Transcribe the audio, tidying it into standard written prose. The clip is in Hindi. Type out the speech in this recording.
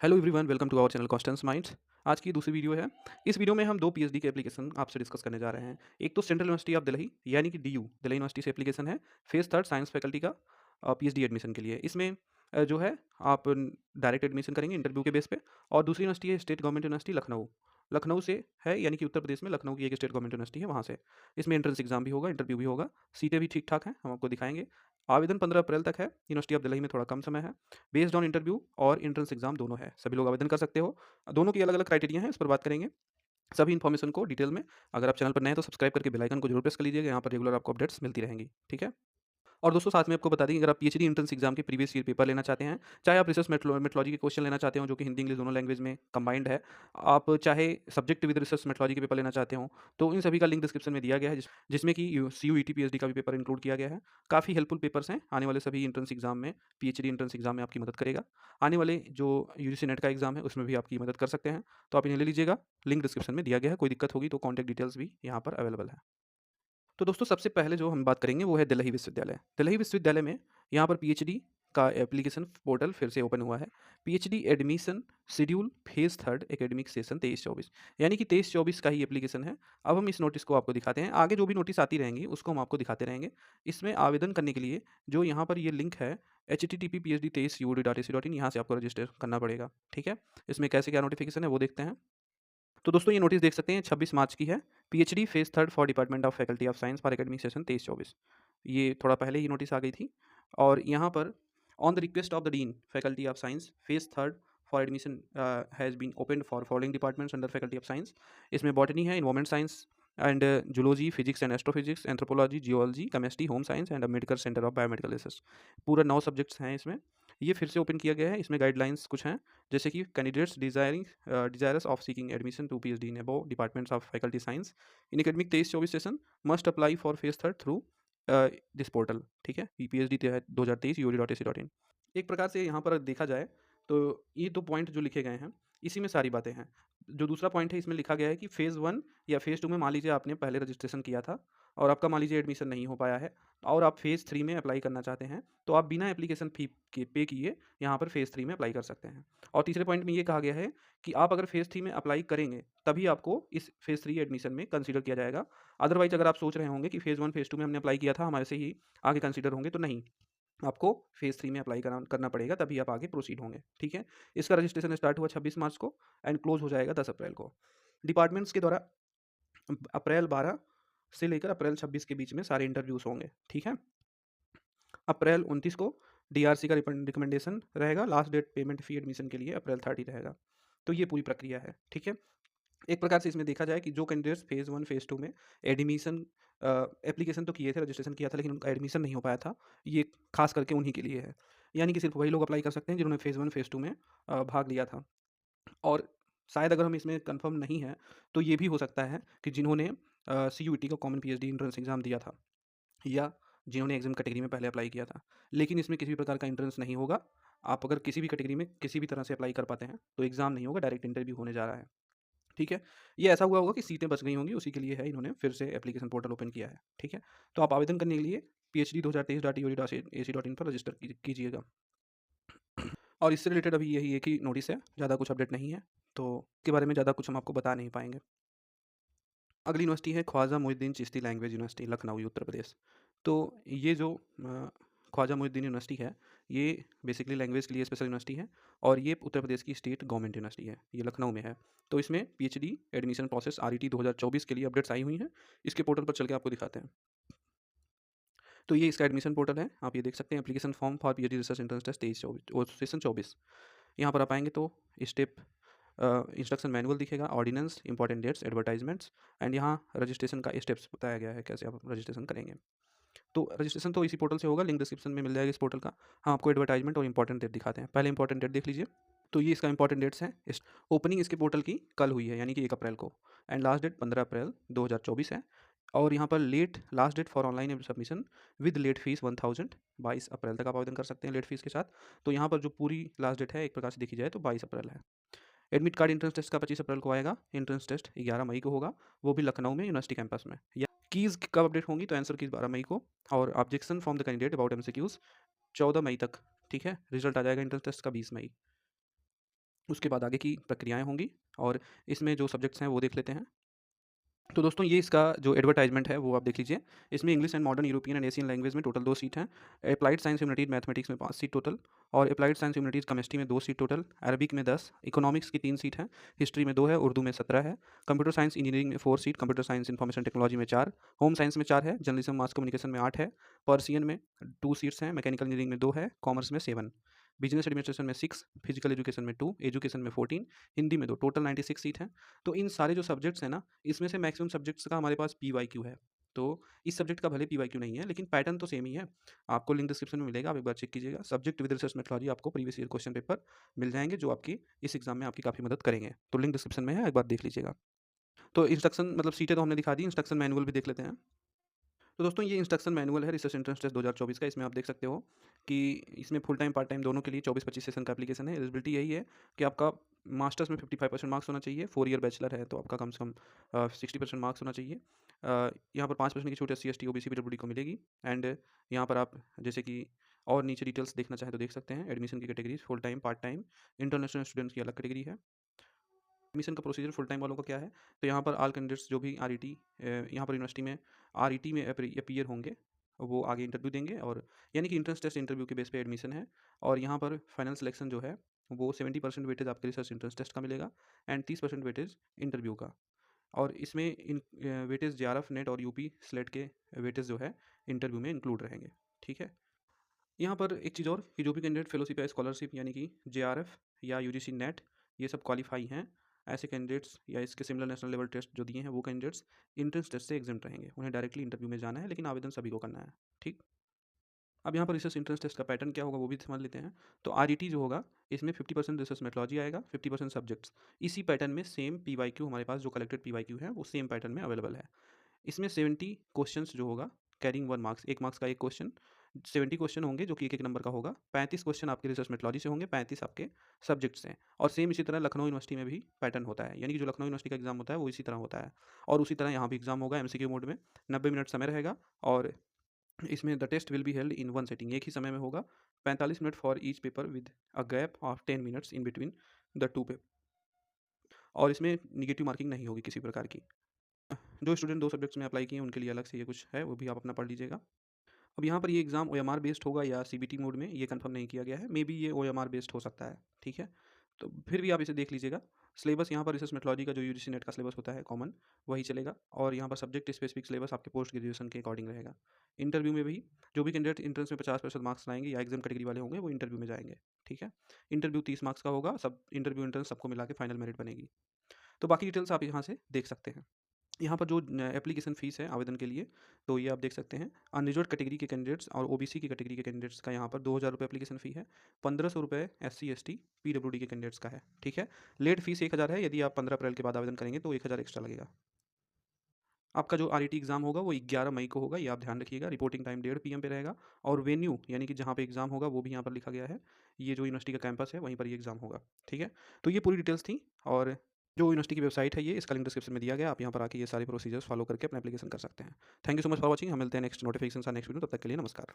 Hello everyone, welcome to our channel Constance Minds. आज की दूसरी वीडियो है। इस वीडियो में हम दो पीएचडी के एप्लीकेशन आपसे डिस्कस करने जा रहे हैं। एक तो सेंट्रल यूनिवर्सिटी ऑफ दिल्ली यानी कि डीयू दिल्ली यूनिवर्सिटी से एप्लीकेशन है फेज थर्ड साइंस फैकल्टी का पीएचडी एडमिशन के लिए। इसमें जो है आप डायरेक्ट एडमिशन करेंगे इंटरव्यू के बेस पे। और दूसरी यूनिवर्सिटी है state government university Lucknow. Lucknow से है यानी कि उत्तर प्रदेश में लखनऊ की एक स्टेट गवर्नमेंट यूनिवर्सिटी है वहाँ से। इसमें एंट्रेंस एग्जाम भी होगा, इंटरव्यू भी होगा। सीटें भी ठीक ठाक हैं, हम आपको दिखाएंगे। आवेदन 15 अप्रैल तक है। यूनिवर्सिटी ऑफ दिल्ली में थोड़ा कम समय है। बेस्ड ऑन इंटरव्यू और एंट्रेंस एग्जाम दोनों है, सभी लोग आवेदन कर सकते हो। दोनों की अलग-अलग क्राइटेरिया हैं, इस पर बात करेंगे। सभी इन्फॉर्मेशन को डिटेल में। अगर आप चैनल पर नए हैं तो सब्सक्राइब करके बेल आइकन को जरूर प्रेस कर लीजिएगा, यहाँ पर रेगुलर आपको अपडेट्स मिलती रहेंगी, ठीक है? और दोस्तों साथ में आपको बता दें कि अगर आप पीएचडी एंट्रेंस एग्जाम के प्रीवियस ईयर पेपर लेना चाहते हैं, चाहे आप रिसर्च मेट्रोलॉजी के क्वेश्चन लेना चाहते हो जो कि हिंदी इंग्लिश दोनों लैंग्वेज में कंबाइंड है, आप चाहे सब्जेक्ट विद रिसर्च मेट्रोलॉजी के पेपर लेना चाहते हो, तो इन सभी का लिंक डिस्क्रिप्शन में दिया गया है, जिसमें कि सीयूईटी पीएचडी का भी पेपर इंक्लूड किया गया है। काफ़ी हेल्पफुल पेपर्स हैं, आने वाले सभी एंट्रेंस एग्जाम में, पीएचडी एंट्रेंस एग्जाम में आपकी मदद करेगा। आने वाले जो यूजीसी नेट का एग्जाम है उसमें भी आपकी मदद कर सकते हैं, तो आप इन्हें ले लीजिएगा। लिंक डिस्क्रिप्शन में दिया गया है, कोई दिक्कत होगी तो कॉन्टैक्ट डिटेल्स भी यहाँ पर अवेलेबल है। तो दोस्तों सबसे पहले जो हम बात करेंगे वो है दिल्ली विश्वविद्यालय। दिल्ली विश्वविद्यालय में यहाँ पर पीएचडी का एप्लीकेशन पोर्टल फिर से ओपन हुआ है। PhD admission schedule phase third academic session 23-24 यानी कि 23-24 का ही एप्लीकेशन है। अब हम इस नोटिस को आपको दिखाते हैं। आगे जो भी नोटिस आती रहेंगी उसको हम आपको दिखाते रहेंगे। इसमें आवेदन करने के लिए जो यहाँ पर ये लिंक है http://phd23ud.ac.in, यहाँ से आपको रजिस्टर करना पड़ेगा, ठीक है? इसमें कैसे क्या नोटिफिकेशन है वो देखते हैं। तो दोस्तों ये नोटिस देख सकते हैं 26 मार्च की है। PhD phase third for department of faculty of science for academic session 23-24। ये थोड़ा पहले ही नोटिस आ गई थी। और यहाँ पर on the request of the dean faculty of science phase third for admission has been open for following departments under faculty of science. इसमें बॉटनी है, environment science and zoology, physics and astrophysics, anthropology, geology, chemistry, home science and medical centre of biomedical research. पूरा 9 सब्जेक्ट्स हैं इसमें। ये फिर से ओपन किया गया है। इसमें गाइडलाइंस कुछ हैं, जैसे कि candidates desirous of seeking admission to PhD in above departments of faculty science in academic 23-24 session must apply for phase third through this portal, ठीक है? पीएचडी 2023 यूडी.ac.in। एक प्रकार से यहाँ पर देखा जाए तो ये दो पॉइंट जो लिखे गए हैं इसी में सारी बातें हैं। जो दूसरा पॉइंट है इसमें लिखा गया है कि फेज़ वन या फेज़ टू में मान लीजिए आपने पहले रजिस्ट्रेशन किया था और आपका मान लीजिए एडमिशन नहीं हो पाया है और आप फेज़ थ्री में अप्लाई करना चाहते हैं, तो आप बिना एप्लीकेशन फ़ी के पे किए यहाँ पर फेज़ थ्री में अप्लाई कर सकते हैं। और तीसरे पॉइंट में ये कहा गया है कि आप अगर फेज़ थ्री में अप्लाई करेंगे तभी आपको इस फेज़ थ्री एडमिशन में कंसीडर किया जाएगा। अदरवाइज़ अगर आप सोच रहे होंगे कि फेज़ वन फेज़ टू में हमने अप्लाई किया था, हमारे से ही आगे कंसीडर होंगे, तो नहीं, आपको फेज़ थ्री में अप्लाई करना पड़ेगा, तभी आप आगे प्रोसीड होंगे, ठीक है? इसका रजिस्ट्रेशन स्टार्ट हुआ 26 मार्च को एंड क्लोज़ हो जाएगा 10 अप्रैल को। डिपार्टमेंट्स के द्वारा अप्रैल 12 से लेकर अप्रैल 26 के बीच में सारे इंटरव्यूज़ होंगे, ठीक है? अप्रैल 29 को डीआरसी का रिकमेंडेशन रहेगा। लास्ट डेट पेमेंट फ़ी एडमिशन के लिए अप्रैल 30 रहेगा। तो ये पूरी प्रक्रिया है, ठीक है? एक प्रकार से इसमें देखा जाए कि जो candidates phase one, phase two में एडमिशन एप्लीकेशन तो किए थे, रजिस्ट्रेशन किया था, लेकिन उनका एडमिशन नहीं हो पाया था, ये खास करके उन्हीं के लिए है। यानी कि सिर्फ़ वही लोग अप्लाई कर सकते हैं जिन्होंने फेज़ वन, फेज़ टू में भाग लिया था। और शायद अगर हम इसमें कन्फर्म नहीं हैं, तो ये भी हो सकता है कि जिन्होंने सीयूईटी का कॉमन पीएचडी एंट्रेंस एग्ज़ाम दिया था या जिन्होंने एग्ज़ाम कैटेगरी में पहले अप्लाई किया था। लेकिन इसमें किसी भी प्रकार का एंट्रेंस नहीं होगा। आप अगर किसी भी कैटेगरी में किसी भी तरह से अप्लाई कर पाते हैं, तो एग्ज़ाम नहीं होगा, डायरेक्ट इंटरव्यू होने जा रहा है। ठीक है? ये ऐसा हुआ होगा कि सीटें बच गई होंगी, उसी के लिए है इन्होंने फिर से एप्लीकेशन पोर्टल ओपन किया है, ठीक है? तो आप आवेदन करने के लिए phd2023.eod.ac.in पर रजिस्टर कीजिएगा। और इससे रिलेटेड अभी यही एक ही नोटिस है, ज़्यादा कुछ अपडेट नहीं है, तो इसके बारे में ज़्यादा कुछ हम आपको बता नहीं पाएँगे। अगली यूनिवर्सिटी है ख्वाजा मुइनुद्दीन चिश्ती लैंग्वेज यूनिवर्सिटी लखनऊ, उत्तर प्रदेश। तो ये जो ख्वाजा मुइनुद्दीन यूनिवर्सिटी है, ये बेसिकली लैंग्वेज के लिए स्पेशल यूनिवर्सिटी है और ये उत्तर प्रदेश की स्टेट गवर्नमेंट यूनिवर्सिटी है, ये लखनऊ में है। तो इसमें पीएचडी एडमिशन प्रोसेस आरईटी 2024 के लिए अपडेट्स आई हुई हैं। इसके पोर्टल पर चल के आपको दिखाते हैं। तो ये इसका एडमिशन पोर्टल है, आप ये देख सकते हैं। Application form for PhD research entrance test 23-24 और सेशन 24। यहाँ पर आप आएँगे तो स्टेप इंस्ट्रक्शन मैनुअल दिखेगा, ordinance, important dates, advertisements and यहाँ रजिस्ट्रेशन का स्टेप्स बताया गया है, कैसे आप रजिस्ट्रेशन करेंगे। तो रजिस्ट्रेशन तो इसी पोर्टल से होगा, लिंक डिस्क्रिप्शन में मिल जाएगा इस पोर्टल का। हम आपको एडवर्टाइजमेंट और इंपॉर्टेंट डेट दिखाते हैं। पहले इंपॉर्टेंट डेट देख लीजिए। तो ये इसका इंपॉर्टेंट डेट्स हैं। इस ओपनिंग इसके पोर्टल की कल हुई है, यानी कि 1 अप्रैल को, एंड लास्ट डेट 15 अप्रैल 2024 है। और यहाँ पर last date for online submission with late fees 1000, 22 April तक आप आवेदन कर सकते हैं लेट फीस के साथ। तो यहाँ पर जो पूरी लास्ट डेट है एक प्रकार से देखी जाए तो 22 अप्रैल है। एडमिट कार्ड एंट्रेंस टेस्ट का 25 अप्रैल को आएगा। एंट्रेंस टेस्ट 11 मई को होगा, वो भी लखनऊ में यूनिवर्सिटी कैंपस में। या कीज़ कब अपडेट होंगी, तो आंसर कीज़ 12 मई को। और objection from the candidate about MCQs 14 मई तक, ठीक है? रिजल्ट आ जाएगा एंट्रेंस टेस्ट का 20 मई। उसके बाद आगे की प्रक्रियाएँ होंगी और इसमें जो सब्जेक्ट्स हैं वो देख लेते हैं। तो दोस्तों ये इसका जो एडवर्टाइज़मेंट है वो आप देख लीजिए। इसमें English and modern European and Asian language में टोटल 2 सीट हैं। एप्लाइड साइंस ह्यूमैनिटीज़ मैथमेटिक्स में 5 सीट टोटल और एप्लाइड साइंस ह्यूमैनिटीज़ केमिस्ट्री में 2 सीट टोटल, अरबिक में 10, इकोनॉमिक्स की 3 सीट हैं, हिस्ट्री में 2 है, उर्दू में 17 है, कंप्यूटर साइंस इंजीनियरिंग में 4 seat, computer science information technology में 4, होम साइंस में 4 है, जर्नलिज्म मास कम्युनिकेशन में 8 है, पर्सियन में 2 सीट्स हैं, मैकेनिकल इंजीनियरिंग में 2 है, कॉमर्स में 7, बिजनेस एडमिनिस्ट्रेशन में 6, फिजिकल एजुकेशन में 2, एजुकेशन में 14, हिंदी में 2, टोटल 96 सीट हैं। तो इन सारे जो सब्जेक्ट्स हैं ना, इसमें से मैक्सिमम सब्जेक्ट्स का हमारे पास पीवाईक्यू है। तो इस सब्जेक्ट का भले पीवाईक्यू नहीं है, लेकिन पैटर्न तो सेम ही है। आपको लिंक डिस्क्रिप्शन में मिलेगा, आप एक बार चेक कीजिएगा। सब्जेक्ट विद रिसर्च मेथोडोलॉजी आपको प्रीवियस ईयर क्वेश्चन पेपर मिल जाएँगे, जो आपकी इस एग्ज़ाम में आपकी काफ़ी मदद करेंगे। तो लिंक डिस्क्रिप्शन में है, एक बार देख लीजिएगा। तो इंस्ट्रक्शन मतलब सीटें तो हमने दिखा दी, इंस्ट्रक्शन मैनुअल भी देख लेते हैं। तो दोस्तों ये इंस्ट्रक्शन मैनुअल है रिसर्च एंट्रेंस टेस्ट 2024 का। इसमें आप देख सकते हो कि इसमें फुल टाइम पार्ट टाइम दोनों के लिए 24-25 सेशन का एप्लीकेशन है। एलिजिबिलिटी यही है कि आपका मास्टर्स में 55% मार्क्स होना चाहिए, 4 ईयर बैचलर है तो आपका कम से कम 60% मार्क्स होना चाहिए। यहाँ पर 5% की छूट SC, ST, OBC, PWD को मिलेगी। एंड यहाँ पर आप जैसे कि और नीचे डिटेल्स देखना चाहें तो देख सकते हैं। एडमिशन की categories full time, part time, international students की अलग कैटेगरी है। एडमिशन का प्रोसीजर फुल टाइम वालों का क्या है, तो यहाँ पर ऑल कैंडिडेट्स जो भी आरईटी यहाँ पर यूनिवर्सिटी में आरईटी में अपीयर होंगे, वो आगे इंटरव्यू देंगे और यानी कि इंट्रेंस टेस्ट इंटरव्यू के बेस पे एडमिशन है। और यहाँ पर फाइनल सिलेक्शन जो है वो 70% वेटेज आपके रिसर्च इंट्रेंस टेस्ट का मिलेगा एंड 30% वेटेज इंटरव्यू का। और इसमें इन वेटेज JRF नेट और यूपी स्लेट के वेटेज जो है इंटरव्यू में इंक्लूड रहेंगे। ठीक है। यहाँ पर एक चीज़ और कि जो भी कैंडिडेट फेलोशिप या स्कॉलरशिप यानी कि JRF या यूजीसी नेट ये सब क्वालिफाई हैं, ऐसे कैंडिडेट्स या इसके सिमिलर नेशनल लेवल टेस्ट जो दिए हैं वो कैंडिडेट्स इंट्रेंस टेस्ट से एग्जाम रहेंगे। उन्हें डायरेक्टली इंटरव्यू में जाना है, लेकिन आवेदन सभी को करना है। ठीक। अब यहाँ पर रिसर्च इंट्रेंस टेस्ट का पैटर्न क्या होगा वो भी समझ लेते हैं। तो आरईटी जो होगा इसमें 50% रिसर्च मेथोलॉजी आएगा, 50% सब्जेक्ट्स। इसी पैटर्न में सेम पीवाईक्यू हमारे पास जो कलेक्टेड पीवाईक्यू है वो सेम पैटर्न में अवेलेबल है। इसमें 70 क्वेश्चंस जो होगा कैरिंग 1 मार्क्स, 1 मार्क्स का एक क्वेश्चन, 70 क्वेश्चन होंगे जो कि एक एक नंबर का होगा। 35 क्वेश्चन आपके रिसर्च मेथोलॉजी से होंगे, 35 आपके सब्जेक्ट से। और सेम इसी तरह लखनऊ यूनिवर्सिटी में भी पैटर्न होता है, यानी कि जो लखनऊ यूनिवर्सिटी का एग्जाम होता है वो इसी तरह होता है। और उसी तरह यहाँ भी एग्जाम होगा MCQ मोड में, 90 मिनट समय रहेगा और इसमें the test will be held in one setting, एक ही समय में होगा। 45 minute for each paper with a gap of 10 minutes in between the two paper. और इसमें निगेटिव मार्किंग नहीं होगी किसी प्रकार की। जो स्टूडेंट 2 सब्जेक्ट्स में अप्लाई किए हैं उनके लिए अलग से ये कुछ है, वो भी आप अपना पढ़ लीजिएगा। अब यहाँ पर ये एग्ज़ाम OMR बेस्ड होगा या CBT मोड में, ये कंफर्म नहीं किया गया है। मे बी ये OMR बेस्ड हो सकता है। ठीक है। तो फिर भी आप इसे देख लीजिएगा। सिलेबस यहाँ पर रिसर्च मेथोलॉजी का जो यूजीसी नेट का सिलेबस होता है कॉमन, वही चलेगा। और यहाँ पर सब्जेक्ट स्पेसिफिक सिलेबस आपके पोस्ट ग्रेजुएशन के अकॉर्डिंग रहेगा। इंटरव्यू में भी जो भी कैंडिडेट इंट्रेंस में 50% मार्क्स लाएंगे या एग्जाम कैटेगरी वाले होंगे वो इंटरव्यू में जाएंगे। ठीक है। इंटरव्यू 30 मार्क्स का होगा, सब इंटरव्यू इंट्रेंस सबको मिला के फाइनल मेरिट बनेगी। तो बाकी डिटेल्स आप यहाँ से देख सकते हैं। यहाँ पर जो एप्लीकेशन फ़ीस है आवेदन के लिए, तो ये आप देख सकते हैं। अनरिजर्व्ड कैटेगरी के कैंडिडेट्स और OBC की कैटेगरी के कैंडिडेट्स का यहाँ पर 2000 रुपये एप्लीकेशन फ़ी है। 1500 रुपये SC, ST, PWD के कैंडिडेट्स का है। ठीक है। लेट फीस 1000 है, यदि आप 15 अप्रैल के बाद आवेदन करेंगे तो 1000 एक्स्ट्रा लगेगा। आपका जो RET एग्ज़ाम होगा वो 11 मई को होगा, ये आप ध्यान रखिएगा। रिपोर्टिंग टाइम 1:30 PM पे रहेगा। और वेन्यू यानी कि जहाँ पे एग्ज़ाम होगा वो भी यहाँ पर लिखा गया है। ये जो यूनिवर्सिटी का कैंपस है वहीं पर ये एग्ज़ाम होगा। ठीक है। तो ये पूरी डिटेल्स थी। और जो यूनिवर्सिटी की वेबसाइट है ये इसका लिंक डिस्क्रिप्शन में दिया गया है। आप यहाँ पर आके ये सारे प्रोसीजर्स फॉलो करके अपना एप्लीकेशन कर सकते हैं। Thank you so much for watching. हम मिलते हैं नेक्स्ट नोटिफिकेशन नेक्स्ट वीडियो। तब तक के लिए नमस्कार।